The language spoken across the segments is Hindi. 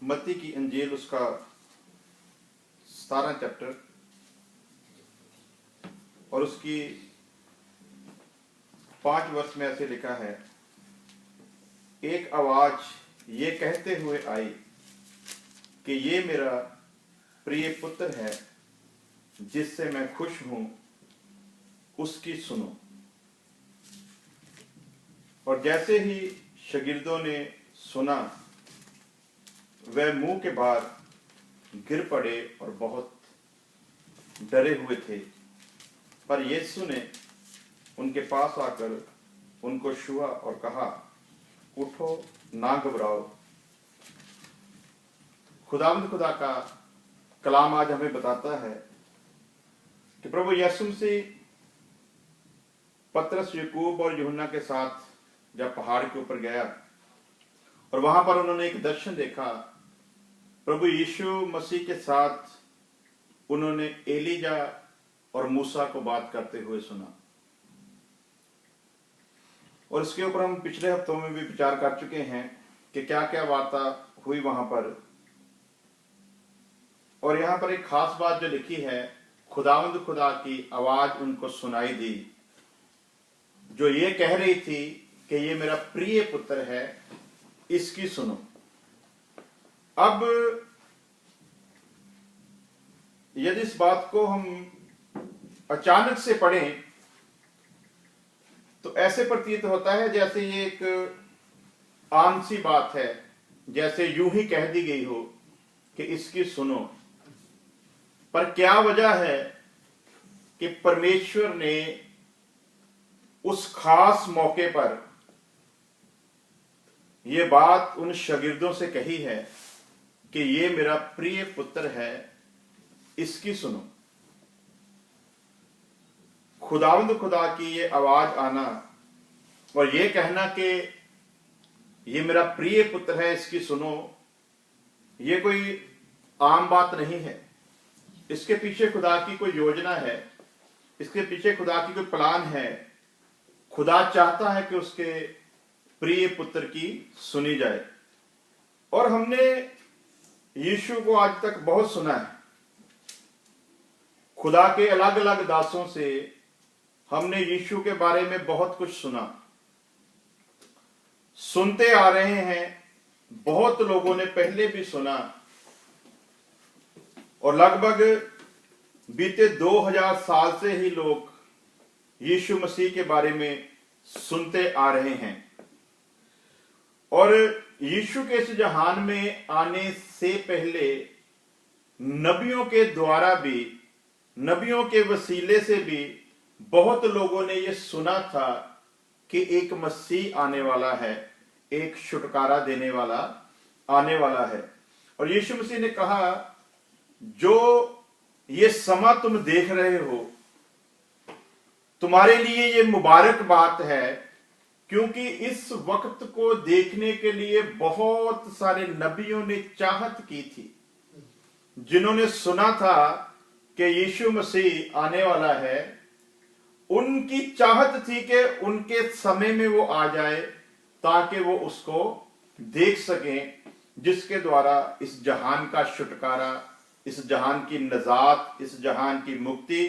मत्ती की इंजील उसका 17 चैप्टर और उसकी 5 वर्ष में ऐसे लिखा है, एक आवाज ये कहते हुए आई कि ये मेरा प्रिय पुत्र है जिससे मैं खुश हूं, उसकी सुनो। और जैसे ही शागिर्दों ने सुना वह मुंह के बाहर गिर पड़े और बहुत डरे हुए थे। पर यीशु ने उनके पास आकर उनको छुआ और कहा, उठो, ना घबराओ। खुदा का कलाम आज हमें बताता है कि प्रभु यीशु मसीह पतरस, याकूब और यूहन्ना के साथ जब पहाड़ के ऊपर गया और वहां पर उन्होंने एक दर्शन देखा, प्रभु यीशु मसीह के साथ उन्होंने एलिजा और मूसा को बात करते हुए सुना। और इसके ऊपर हम पिछले हफ्तों में भी विचार कर चुके हैं कि क्या क्या वार्ता हुई वहां पर। और यहां पर एक खास बात जो लिखी है, खुदा की आवाज उनको सुनाई दी जो ये कह रही थी कि ये मेरा प्रिय पुत्र है, इसकी सुनो। अब यदि इस बात को हम अचानक से पढ़ें तो ऐसे प्रतीत होता है जैसे ये एक आम सी बात है, जैसे यूं ही कह दी गई हो कि इसकी सुनो। पर क्या वजह है कि परमेश्वर ने उस खास मौके पर यह बात उन शागिर्दों से कही है कि ये मेरा प्रिय पुत्र है, इसकी सुनो। खुदा की ये आवाज आना और ये कहना कि ये मेरा प्रिय पुत्र है, इसकी सुनो, ये कोई आम बात नहीं है। इसके पीछे खुदा की कोई योजना है, इसके पीछे खुदा की कोई प्लान है। खुदा चाहता है कि उसके प्रिय पुत्र की सुनी जाए। और हमने यीशु को आज तक बहुत सुना है, खुदा के अलग अलग दासों से हमने यीशु के बारे में बहुत कुछ सुनते आ रहे हैं। बहुत लोगों ने पहले भी सुना और लगभग बीते 2000 साल से ही लोग यीशु मसीह के बारे में सुनते आ रहे हैं। और यीशु के इस जहान में आने से पहले नबियों के द्वारा भी, नबियों के वसीले से भी बहुत लोगों ने यह सुना था कि एक मसीह आने वाला है, एक छुटकारा देने वाला आने वाला है। और यीशु मसीह ने कहा, जो ये समा तुम देख रहे हो, तुम्हारे लिए ये मुबारक बात है, क्योंकि इस वक्त को देखने के लिए बहुत सारे नबियों ने चाहत की थी, जिन्होंने सुना था कि यीशु मसीह आने वाला है। उनकी चाहत थी कि उनके समय में वो आ जाए ताकि वो उसको देख सकें, जिसके द्वारा इस जहान का छुटकारा, इस जहान की नजात, इस जहान की मुक्ति,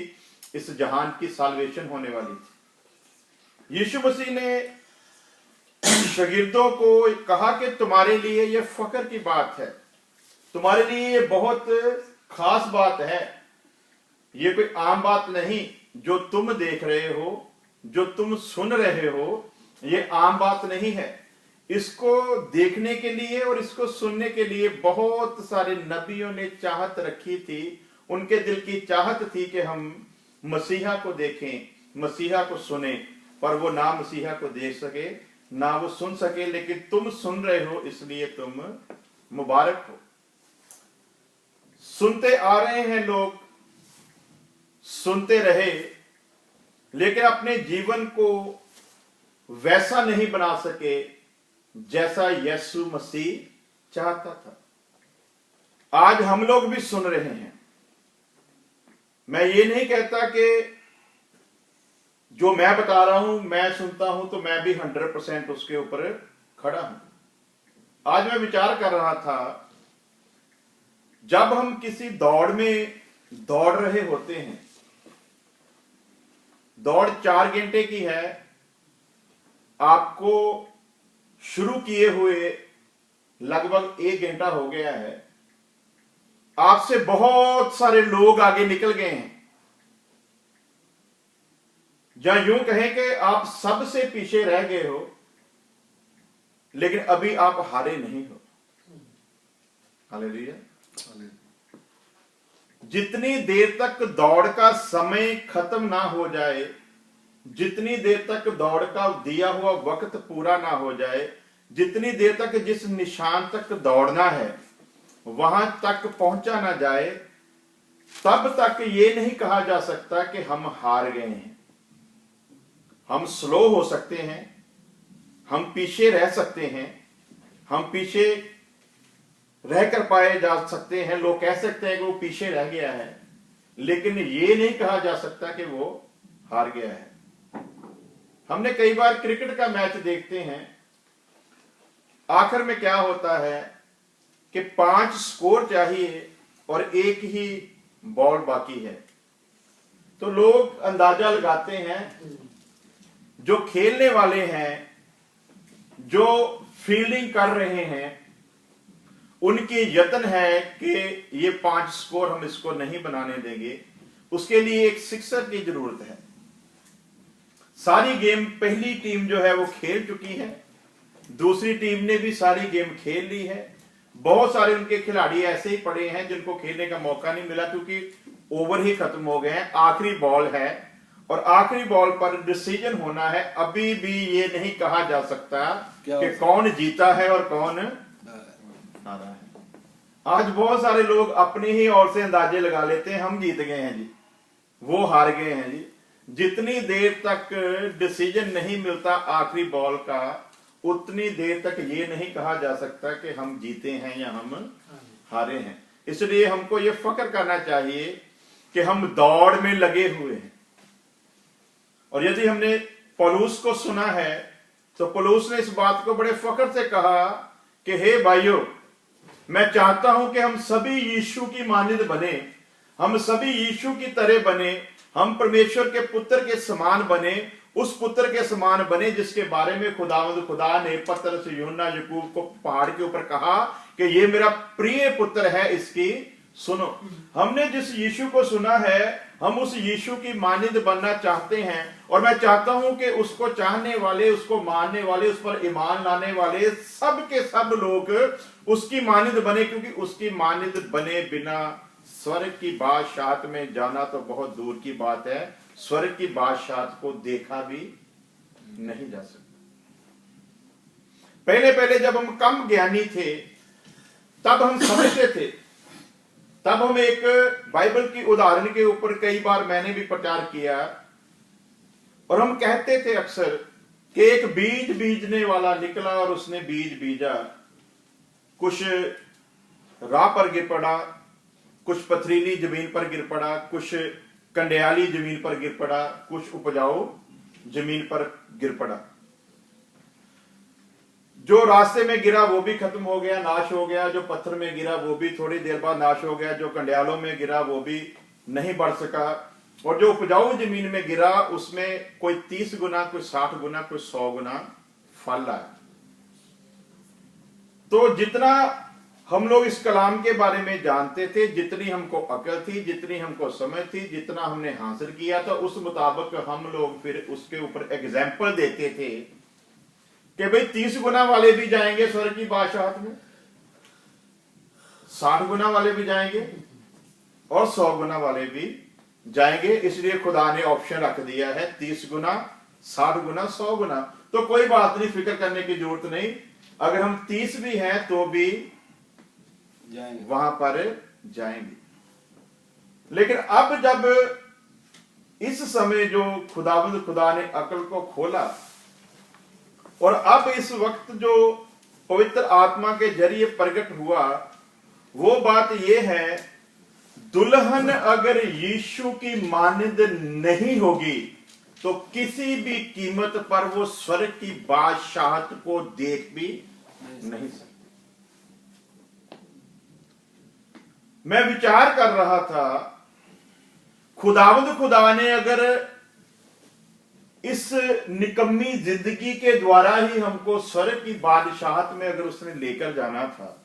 इस जहान की साल्वेशन होने वाली थी। यीशु मसीह ने शागिर्दों को कहा कि तुम्हारे लिए यह फख्र की बात है, तुम्हारे लिए यह बहुत खास बात है, यह कोई आम बात नहीं। जो तुम देख रहे हो, जो तुम सुन रहे हो, यह आम बात नहीं है। इसको देखने के लिए और इसको सुनने के लिए बहुत सारे नबियों ने चाहत रखी थी। उनके दिल की चाहत थी कि हम मसीहा को देखें, मसीहा को सुने, पर वो ना मसीहा को देख सके, ना वो सुन सके। लेकिन तुम सुन रहे हो, इसलिए तुम मुबारक हो। सुनते आ रहे हैं लोग, सुनते रहे, लेकिन अपने जीवन को वैसा नहीं बना सके जैसा यीशु मसीह चाहता था। आज हम लोग भी सुन रहे हैं। मैं ये नहीं कहता कि जो मैं बता रहा हूं, मैं सुनता हूं तो मैं भी 100% उसके ऊपर खड़ा हूं। आज मैं विचार कर रहा था जब हम किसी दौड़ में दौड़ रहे होते हैं, दौड़ 4 घंटे की है, आपको शुरू किए हुए लगभग 1 घंटा हो गया है, आपसे बहुत सारे लोग आगे निकल गए हैं, या यूं कहें कि आप सबसे पीछे रह गए हो, लेकिन अभी आप हारे नहीं हो। हालेलुया। जितनी देर तक दौड़ का समय खत्म ना हो जाए, जितनी देर तक दौड़ का दिया हुआ वक्त पूरा ना हो जाए, जितनी देर तक जिस निशान तक दौड़ना है वहां तक पहुंचा ना जाए, तब तक ये नहीं कहा जा सकता कि हम हार गए हैं। हम स्लो हो सकते हैं, हम पीछे रह सकते हैं, हम पीछे रह कर पाए जा सकते हैं, लोग कह सकते हैं कि वो पीछे रह गया है, लेकिन ये नहीं कहा जा सकता कि वो हार गया है। हमने कई बार क्रिकेट का मैच देखते हैं, आखिर में क्या होता है कि 5 स्कोर चाहिए और 1 ही बॉल बाकी है, तो लोग अंदाजा लगाते हैं, जो खेलने वाले हैं, जो फील्डिंग कर रहे हैं, उनकी यत्न है कि ये 5 स्कोर हम इसको नहीं बनाने देंगे, उसके लिए एक सिक्सर की जरूरत है। सारी गेम पहली टीम जो है वो खेल चुकी है, दूसरी टीम ने भी सारी गेम खेल ली है, बहुत सारे उनके खिलाड़ी ऐसे ही पड़े हैं जिनको खेलने का मौका नहीं मिला क्योंकि ओवर ही खत्म हो गए हैं, आखिरी बॉल है और आखिरी बॉल पर डिसीजन होना है। अभी भी ये नहीं कहा जा सकता कि कौन जीता है और कौन हारा है। आज बहुत सारे लोग अपनी ही ओर से अंदाजे लगा लेते हैं, हम जीत गए हैं जी, वो हार गए हैं जी। जितनी देर तक डिसीजन नहीं मिलता आखिरी बॉल का, उतनी देर तक ये नहीं कहा जा सकता कि हम जीते हैं या हम हारे हैं। इसलिए हमको ये फक्र करना चाहिए कि हम दौड़ में लगे हुए हैं। और यदि हमने पौलुस को सुना है तो पौलुस ने इस बात को बड़े फक्र से कहा कि हे भाइयों, मैं चाहता हूं कि हम सभी यीशु की मानिंद बने, हम सभी यीशु की तरह बने, हम परमेश्वर के पुत्र के समान बने, उस पुत्र के समान बने जिसके बारे में खुदा ने पतरस, यूहन्ना, याकूब को पहाड़ के ऊपर कहा कि ये मेरा प्रिय पुत्र है, इसकी सुनो। हमने जिस यीशु को सुना है, हम उस यीशु की मानिंद बनना चाहते हैं और मैं चाहता हूं कि उसको चाहने वाले, उसको मानने वाले, उस पर ईमान लाने वाले सब के सब लोग उसकी मानिंद बने, क्योंकि उसकी मानिंद बने बिना स्वर्ग की बादशाहत में जाना तो बहुत दूर की बात है। स्वर्ग की बादशाहत को देखा भी नहीं जा सकता। पहले पहले जब हम कम ज्ञानी थे तब हम समझते थे, तब हम एक बाइबल की उदाहरण के ऊपर कई बार मैंने भी प्रचार किया और हम कहते थे अक्सर कि एक बीज बीजने वाला निकला और उसने बीज बीजा, कुछ राह पर गिर पड़ा, कुछ पथरीली जमीन पर गिर पड़ा, कुछ कंडियाली जमीन पर गिर पड़ा, कुछ उपजाऊ जमीन पर गिर पड़ा। जो रास्ते में गिरा वो भी खत्म हो गया, नाश हो गया। जो पत्थर में गिरा वो भी थोड़ी देर बाद नाश हो गया। जो कंडियालों में गिरा वो भी नहीं बढ़ सका। और जो उपजाऊ जमीन में गिरा उसमें कोई 30 गुना, कोई 60 गुना, कोई 100 गुना फल आया। तो जितना हम लोग इस कलाम के बारे में जानते थे, जितनी हमको अकल थी, जितनी हमको समझ थी, जितना हमने हासिल किया था, उस मुताबिक हम लोग फिर उसके ऊपर एग्जाम्पल देते थे कि भाई 30 गुना वाले भी जाएंगे स्वर्ग की बादशाहत में, 60 गुना वाले भी जाएंगे और 100 गुना वाले भी जाएंगे। इसलिए खुदा ने ऑप्शन रख दिया है 30 गुना, 60 गुना, 100 गुना। तो कोई बात नहीं, फिक्र करने की जरूरत नहीं। अगर हम 30 भी हैं तो भी जाएंगे, वहां पर जाएंगे। लेकिन अब जब इस समय जो खुदा ने अकल को खोला और अब इस वक्त जो पवित्र आत्मा के जरिए प्रकट हुआ, वो बात यह है, दुल्हन अगर यीशु की मानिंद नहीं होगी तो किसी भी कीमत पर वो स्वर्ग की बादशाहत को देख भी नहीं सकती। मैं विचार कर रहा था, खुदावंद खुदा ने अगर इस निकम्मी जिंदगी के द्वारा ही हमको स्वर्ग की बादशाहत में अगर उसने लेकर जाना था,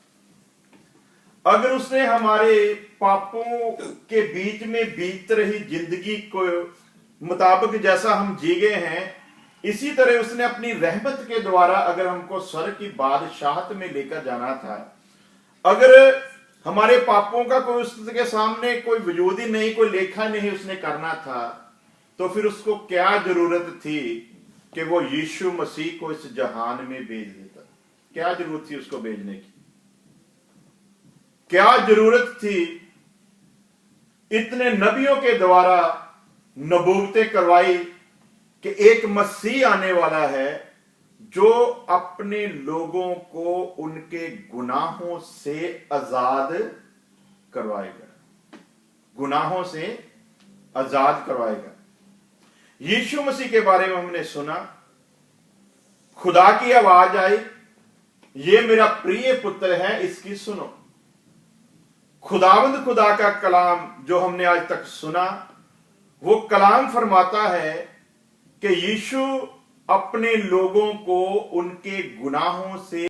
अगर उसने हमारे पापों के बीच में बीत रही जिंदगी को मुताबिक जैसा हम जी गए हैं, इसी तरह उसने अपनी रहमत के द्वारा अगर हमको स्वर्ग की बादशाहत में लेकर जाना था, अगर हमारे पापों का कोई उसके सामने कोई वजूद ही नहीं, कोई लेखा नहीं उसने करना था, तो फिर उसको क्या जरूरत थी कि वो यीशु मसीह को इस जहान में भेज देता? क्या जरूरत थी उसको भेजने की? क्या जरूरत थी इतने नबियों के द्वारा नबूवतें करवाई कि एक मसीह आने वाला है जो अपने लोगों को उनके गुनाहों से आजाद करवाएगा, गुनाहों से आजाद करवाएगा। यीशु मसीह के बारे में हमने सुना, खुदा की आवाज आई, ये मेरा प्रिय पुत्र है, इसकी सुनो। खुदावंद खुदा का कलाम जो हमने आज तक सुना, वो कलाम फरमाता है कि यीशु अपने लोगों को उनके गुनाहों से